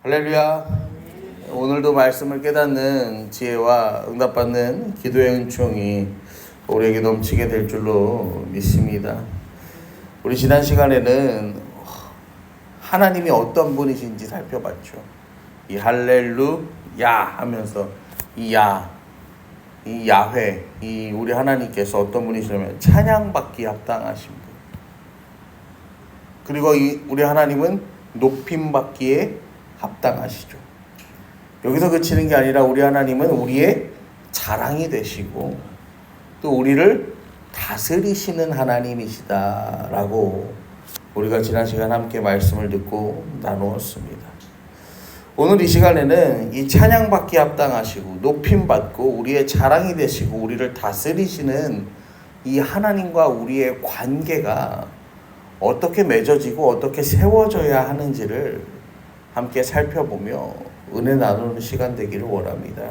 할렐루야. 오늘도 말씀을 깨닫는 지혜와 응답받는 기도의 은총이 우리에게 넘치게 될 줄로 믿습니다. 우리 지난 시간에는 하나님이 어떤 분이신지 살펴봤죠. 이 할렐루야 하면서 이 야훼, 이 우리 하나님께서 어떤 분이시냐면 찬양받기 합당하신 분. 그리고 우리 하나님은 높임받기에 합당하시죠. 여기서 그치는 게 아니라 우리 하나님은 우리의 자랑이 되시고 또 우리를 다스리시는 하나님이시다라고 우리가 지난 시간 함께 말씀을 듣고 나누었습니다. 오늘 이 시간에는 이 찬양받기 합당하시고 높임받고 우리의 자랑이 되시고 우리를 다스리시는 이 하나님과 우리의 관계가 어떻게 맺어지고 어떻게 세워져야 하는지를 함께 살펴보며 은혜 나누는 시간 되기를 원합니다.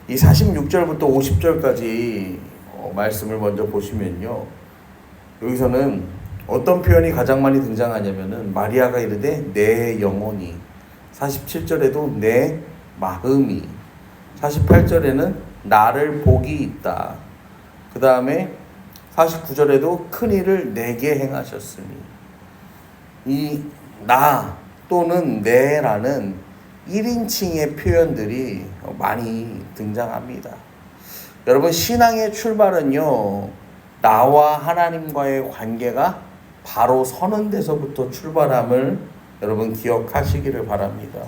이 46절부터 50절까지 말씀을 먼저 보시면요. 여기서는 어떤 표현이 가장 많이 등장하냐면은 마리아가 이르되 내 영혼이, 47절에도 내 마음이, 48절에는 나를 복이 있다. 그 다음에 49절에도 큰 일을 내게 행하셨으니, 이 나 또는 내라는 1인칭의 표현들이 많이 등장합니다. 여러분, 신앙의 출발은요, 나와 하나님과의 관계가 바로 서는 데서부터 출발함을 여러분 기억하시기를 바랍니다.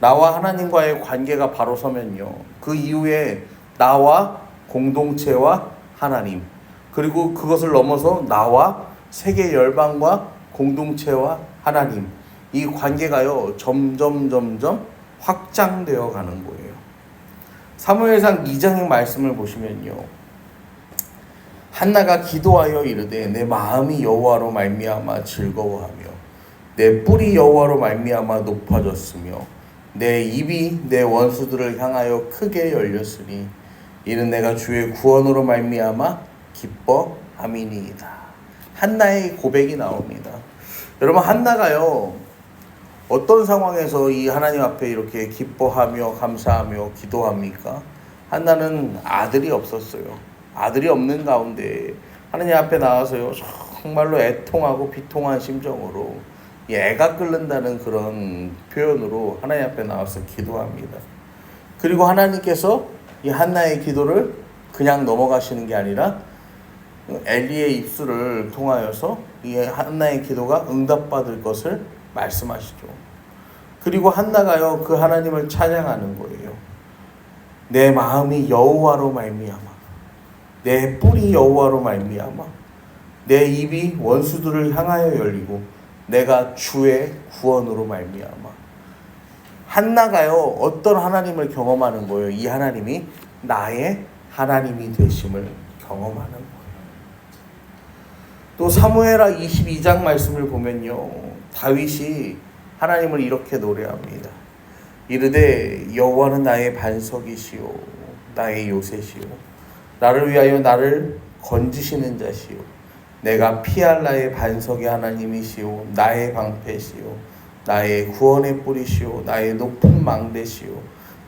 나와 하나님과의 관계가 바로 서면요, 그 이후에 나와 공동체와 하나님, 그리고 그것을 넘어서 나와 세계 열방과 공동체와 하나님, 이 관계가요 점점 확장되어 가는 거예요. 사무엘상 2장의 말씀을 보시면요, 한나가 기도하여 이르되 내 마음이 여호와로 말미암아 즐거워하며 내 뿔이 여호와로 말미암아 높아졌으며 내 입이 내 원수들을 향하여 크게 열렸으니 이는 내가 주의 구원으로 말미암아 기뻐함이니이다. 한나의 고백이 나옵니다. 여러분, 한나가요 어떤 상황에서 이 하나님 앞에 이렇게 기뻐하며 감사하며 기도합니까? 한나는 아들이 없었어요. 아들이 없는 가운데 하나님 앞에 나와서요 정말로 애통하고 비통한 심정으로 애가 끓는다는 그런 표현으로 하나님 앞에 나와서 기도합니다. 그리고 하나님께서 이 한나의 기도를 그냥 넘어가시는 게 아니라 엘리의 입술을 통하여서 이 한나의 기도가 응답받을 것을 말씀하시죠. 그리고 한나가요 그 하나님을 찬양하는 거예요. 내 마음이 여호와로 말미암아, 내 뿔이 여호와로 말미암아, 내 입이 원수들을 향하여 열리고 내가 주의 구원으로 말미암아. 한나가요 어떤 하나님을 경험하는 거예요? 이 하나님이 나의 하나님이 되심을 경험하는 거예요. 또 사무엘하 22장 말씀을 보면요, 다윗이 하나님을 이렇게 노래합니다. 이르되 여호와는 나의 반석이시오 나의 요새시오 나를 위하여 나를 건지시는 자시오 내가 피할 나의 반석의 하나님이시오 나의 방패시오 나의 구원의 뿌리시오 나의 높은 망대시오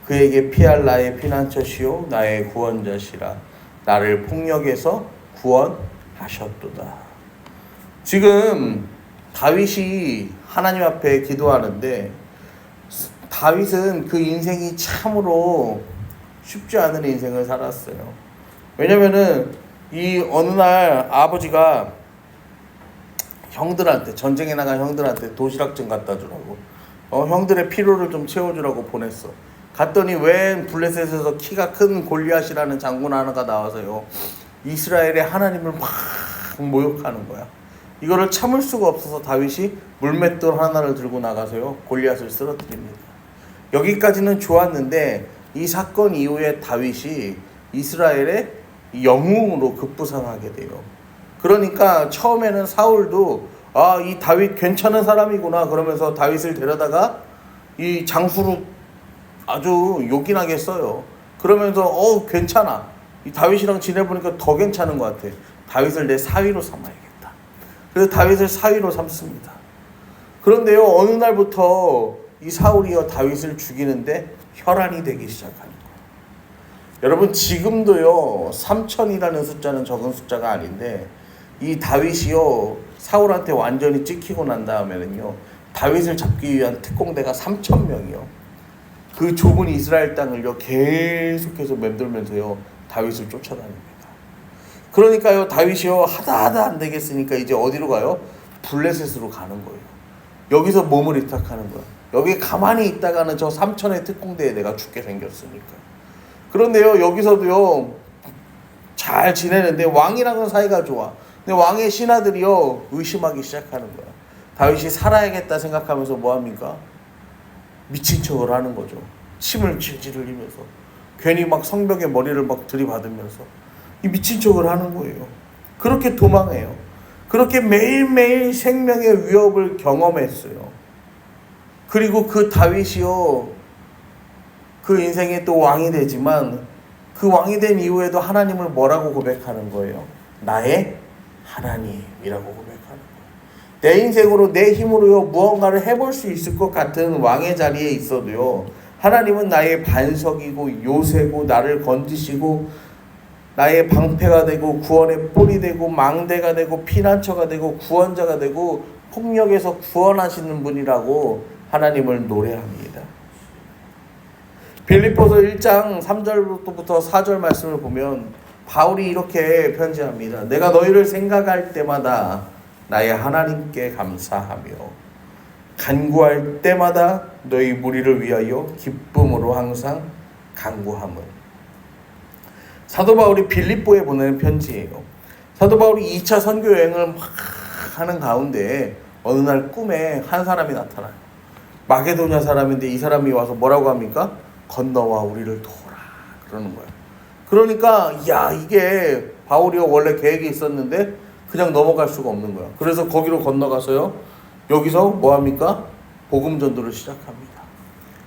그에게 피할 나의 피난처시오 나의 구원자시라 나를 폭력에서 구원하셨도다. 지금 다윗이 하나님 앞에 기도하는데, 다윗은 그 인생이 참으로 쉽지 않은 인생을 살았어요. 왜냐면은 이 어느 날 아버지가 형들한테, 전쟁에 나간 형들한테 도시락 좀 갖다 주라고, 형들의 피로를 좀 채워주라고 보냈어. 갔더니 웬 블레셋에서 키가 큰 골리앗이라는 장군 하나가 나와서요 이스라엘의 하나님을 막 모욕하는 거야. 이거를 참을 수가 없어서 다윗이 물맷돌 하나를 들고 나가서요 골리앗을 쓰러뜨립니다. 여기까지는 좋았는데 이 사건 이후에 다윗이 이스라엘의 영웅으로 급부상하게 돼요. 그러니까 처음에는 사울도 이 다윗 괜찮은 사람이구나 그러면서 다윗을 데려다가 이 장수로 아주 요긴하게 써요. 그러면서 괜찮아, 이 다윗이랑 지내보니까 더 괜찮은 것 같아, 다윗을 내 사위로 삼아야겠다. 그래서 다윗을 사위로 삼습니다. 그런데요 어느 날부터 이 사울이요 다윗을 죽이는데 혈안이 되기 시작하는 거예요. 여러분 지금도요 3천이라는 숫자는 적은 숫자가 아닌데 이 다윗이요 사울한테 완전히 찍히고 난 다음에는요 다윗을 잡기 위한 특공대가 3,000명이요 그 좁은 이스라엘 땅을요 계속해서 맴돌면서요 다윗을 쫓아다닙니다. 그러니까요 다윗이요 하다 안 되겠으니까 이제 어디로 가요? 블레셋으로 가는 거예요. 여기서 몸을 이탁하는 거예요. 여기 가만히 있다가는 저 3천의 특공대에 내가 죽게 생겼으니까. 그런데요 여기서도요 잘 지내는데 왕이랑은 사이가 좋아. 근데 왕의 신하들이요 의심하기 시작하는 거야. 다윗이 살아야겠다 생각하면서 뭐합니까? 미친 척을 하는 거죠. 침을 질질 흘리면서 괜히 막 성벽에 머리를 막 들이받으면서 이 미친 척을 하는 거예요. 그렇게 도망해요. 그렇게 매일매일 생명의 위협을 경험했어요. 그리고 그 다윗이요 그 인생에 또 왕이 되지만 그 왕이 된 이후에도 하나님을 뭐라고 고백하는 거예요? 나의 하나님이라고 고백하는 거예요. 내 인생으로 내 힘으로요 무언가를 해볼 수 있을 것 같은 왕의 자리에 있어도요 하나님은 나의 반석이고 요새고 나를 건지시고 나의 방패가 되고 구원의 뿔이 되고 망대가 되고 피난처가 되고 구원자가 되고 폭력에서 구원하시는 분이라고 하나님을 노래합니다. 빌립보서 1장 3절부터 4절 말씀을 보면 바울이 이렇게 편지합니다. 내가 너희를 생각할 때마다 나의 하나님께 감사하며 간구할 때마다 너희 무리를 위하여 기쁨으로 항상 간구함은. 사도 바울이 빌립보에 보내는 편지예요. 사도 바울이 2차 선교 여행을 막 하는 가운데 어느 날 꿈에 한 사람이 나타나요. 마게도냐 사람인데 이 사람이 와서 뭐라고 합니까? 건너와 우리를 도우라 그러는 거예요. 그러니까 야 이게 바울이 원래 계획이 있었는데 그냥 넘어갈 수가 없는 거야. 그래서 거기로 건너가서요 여기서 뭐합니까? 복음 전도를 시작합니다.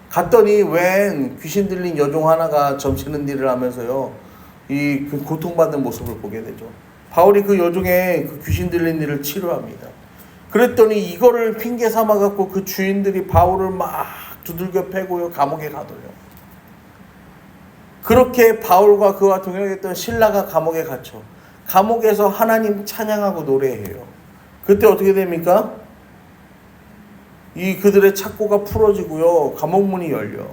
갔더니 웬 귀신 들린 여종 하나가 점치는 일을 하면서요 그 고통받는 모습을 보게 되죠. 바울이 그 여종의 그 귀신 들린 일을 치료합니다. 그랬더니 이거를 핑계 삼아갖고 그 주인들이 바울을 막 두들겨 패고요 감옥에 가둬요. 그렇게 바울과 그와 동행했던 실라가 감옥에 갇혀 감옥에서 하나님 찬양하고 노래해요. 그때 어떻게 됩니까? 그들의 착고가 풀어지고요 감옥문이 열려.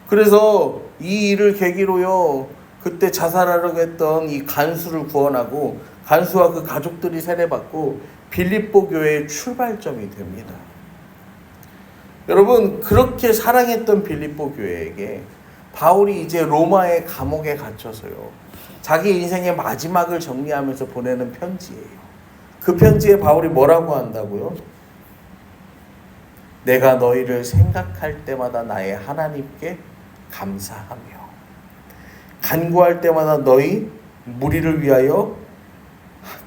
그래서 이 일을 계기로요 그때 자살하려고 했던 이 간수를 구원하고 간수와 그 가족들이 세례받고 빌립보 교회의 출발점이 됩니다. 여러분 그렇게 사랑했던 빌립보 교회에게 바울이 이제 로마의 감옥에 갇혀서요 자기 인생의 마지막을 정리하면서 보내는 편지예요. 그 편지에 바울이 뭐라고 한다고요? 내가 너희를 생각할 때마다 나의 하나님께 감사하며 간구할 때마다 너희 무리를 위하여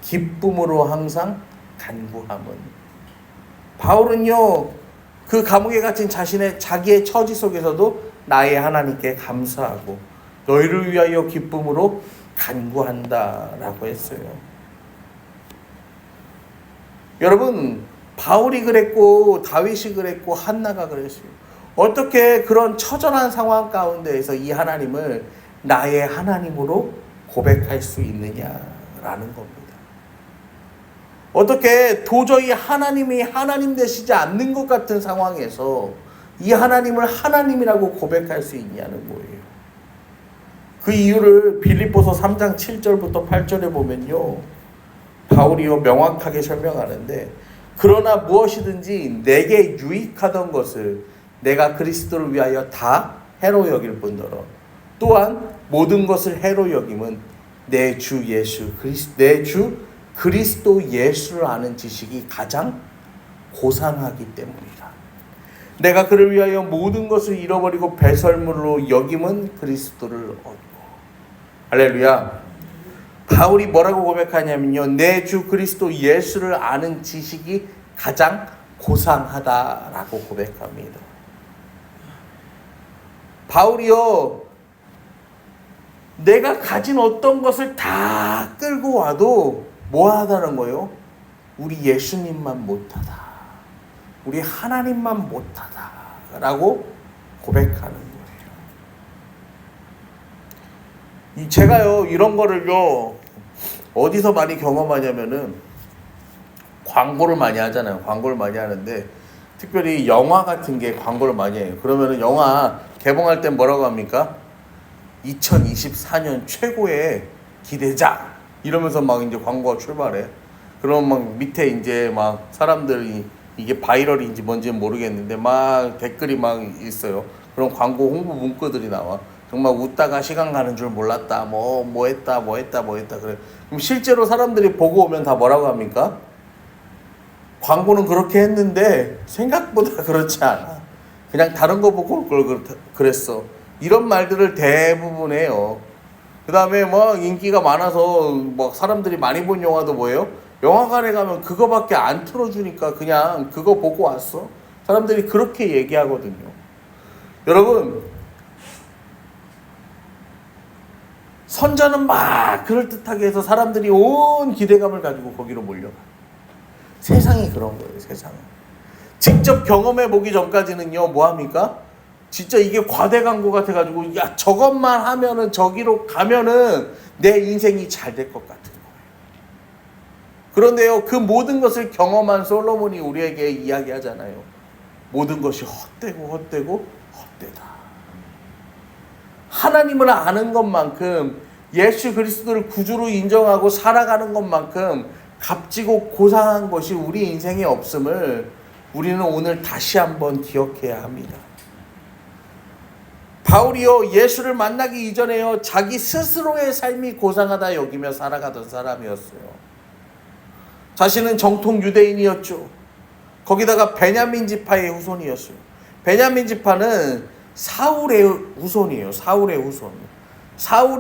기쁨으로 항상 간구함은. 바울은요 그 감옥에 갇힌 자기의 처지 속에서도 나의 하나님께 감사하고 너희를 위하여 기쁨으로 간구한다라고 했어요. 여러분 바울이 그랬고 다윗이 그랬고 한나가 그랬어요. 어떻게 그런 처절한 상황 가운데에서 이 하나님을 나의 하나님으로 고백할 수 있느냐라는 겁니다. 어떻게 도저히 하나님이 하나님 되시지 않는 것 같은 상황에서 이 하나님을 하나님이라고 고백할 수 있냐는 거예요. 그 이유를 빌립보서 3장 7절부터 8절에 보면요 바울이요 명확하게 설명하는데 그러나 무엇이든지 내게 유익하던 것을 내가 그리스도를 위하여 다 해로 여길 뿐더러 또한 모든 것을 해로 여김은 내 주 그리스도 예수를 아는 지식이 가장 고상하기 때문이다. 내가 그를 위하여 모든 것을 잃어버리고 배설물로 여김은 그리스도를 얻고. 할렐루야. 바울이 뭐라고 고백하냐면요 내 주 그리스도 예수를 아는 지식이 가장 고상하다라고 고백합니다. 바울이요 내가 가진 어떤 것을 다 끌고 와도 뭐 하다는 거예요? 우리 예수님만 못하다. 우리 하나님만 못하다 라고 고백하는 거예요. 제가요 이런 거를요 어디서 많이 경험하냐면은 광고를 많이 하잖아요. 광고를 많이 하는데 특별히 영화 같은 게 광고를 많이 해요. 그러면은 영화 개봉할 땐 뭐라고 합니까? 2024년 최고의 기대작 이러면서 막 이제 광고가 출발해. 그럼 막 밑에 이제 막 사람들이 이게 바이럴인지 뭔지는 모르겠는데 막 댓글이 막 있어요. 그럼 광고 홍보 문구들이 나와. 정말 웃다가 시간 가는 줄 몰랐다. 뭐 했다. 그래. 그럼 실제로 사람들이 보고 오면 다 뭐라고 합니까? 광고는 그렇게 했는데 생각보다 그렇지 않아. 그냥 다른 거 보고 그걸 그랬어. 이런 말들을 대부분 해요. 그 다음에 뭐 인기가 많아서 뭐 사람들이 많이 본 영화도 뭐예요? 영화관에 가면 그거밖에 안 틀어주니까 그냥 그거 보고 왔어. 사람들이 그렇게 얘기하거든요. 여러분, 선자는 막 그럴듯하게 해서 사람들이 온 기대감을 가지고 거기로 몰려가. 세상이 그런 거예요. 세상은. 직접 경험해 보기 전까지는요. 뭐합니까? 진짜 이게 과대 광고 같아가지고 야 저것만 하면은 저기로 가면은 내 인생이 잘 될 것 같은 거예요. 그런데요. 그 모든 것을 경험한 솔로몬이 우리에게 이야기하잖아요. 모든 것이 헛되다. 하나님을 아는 것만큼 예수 그리스도를 구주로 인정하고 살아가는 것만큼 값지고 고상한 것이 우리 인생에 없음을 우리는 오늘 다시 한번 기억해야 합니다. 바울이요 예수를 만나기 이전에요 자기 스스로의 삶이 고상하다 여기며 살아가던 사람이었어요. 자신은 정통 유대인이었죠. 거기다가 베냐민 지파의 후손이었어요. 베냐민 지파는 사울의 후손이에요. 사울의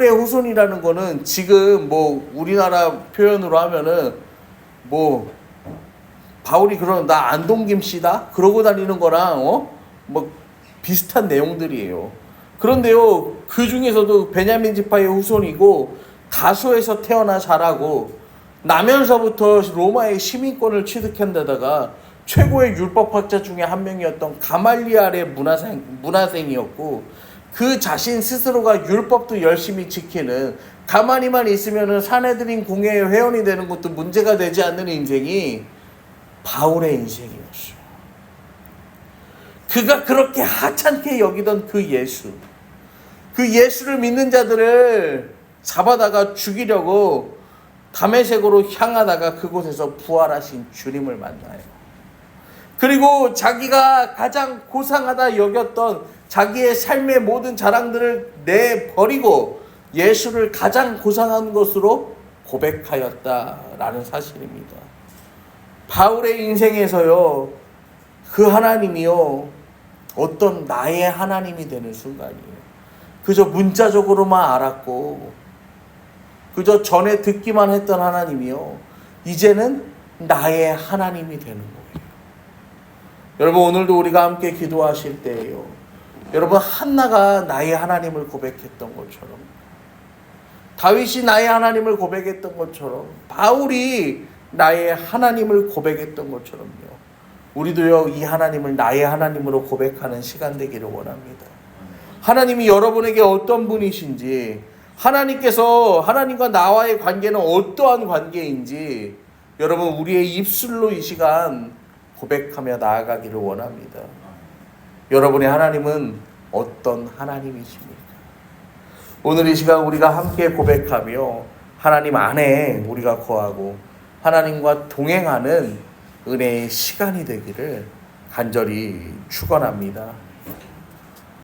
후손이라는 거는 지금 뭐 우리나라 표현으로 하면은 뭐 바울이 그런 나 안동김 씨다 그러고 다니는 거랑 뭐 비슷한 내용들이에요. 그런데요 그 중에서도 베냐민 지파의 후손이고 다소에서 태어나 자라고 나면서부터 로마의 시민권을 취득한 데다가 최고의 율법학자 중에 한 명이었던 가말리알의 문화생이었고 그 자신 스스로가 율법도 열심히 지키는 가만히만 있으면은 사내들인 공회의 회원이 되는 것도 문제가 되지 않는 인생이 바울의 인생이었어요. 그가 그렇게 하찮게 여기던 그 예수를 믿는 자들을 잡아다가 죽이려고 다메섹으로 향하다가 그곳에서 부활하신 주님을 만나요. 그리고 자기가 가장 고상하다 여겼던 자기의 삶의 모든 자랑들을 내버리고 예수를 가장 고상한 것으로 고백하였다라는 사실입니다. 바울의 인생에서요 그 하나님이요 어떤 나의 하나님이 되는 순간이에요. 그저 문자적으로만 알았고 그저 전에 듣기만 했던 하나님이요 이제는 나의 하나님이 되는 거예요. 여러분 오늘도 우리가 함께 기도하실 때예요. 여러분 한나가 나의 하나님을 고백했던 것처럼 다윗이 나의 하나님을 고백했던 것처럼 바울이 나의 하나님을 고백했던 것처럼요. 우리도요 이 하나님을 나의 하나님으로 고백하는 시간 되기를 원합니다. 하나님이 여러분에게 어떤 분이신지 하나님께서 하나님과 나와의 관계는 어떠한 관계인지 여러분 우리의 입술로 이 시간 고백하며 나아가기를 원합니다. 여러분의 하나님은 어떤 하나님이십니까? 오늘 이 시간 우리가 함께 고백하며 하나님 안에 우리가 거하고 하나님과 동행하는 은혜의 시간이 되기를 간절히 축원합니다.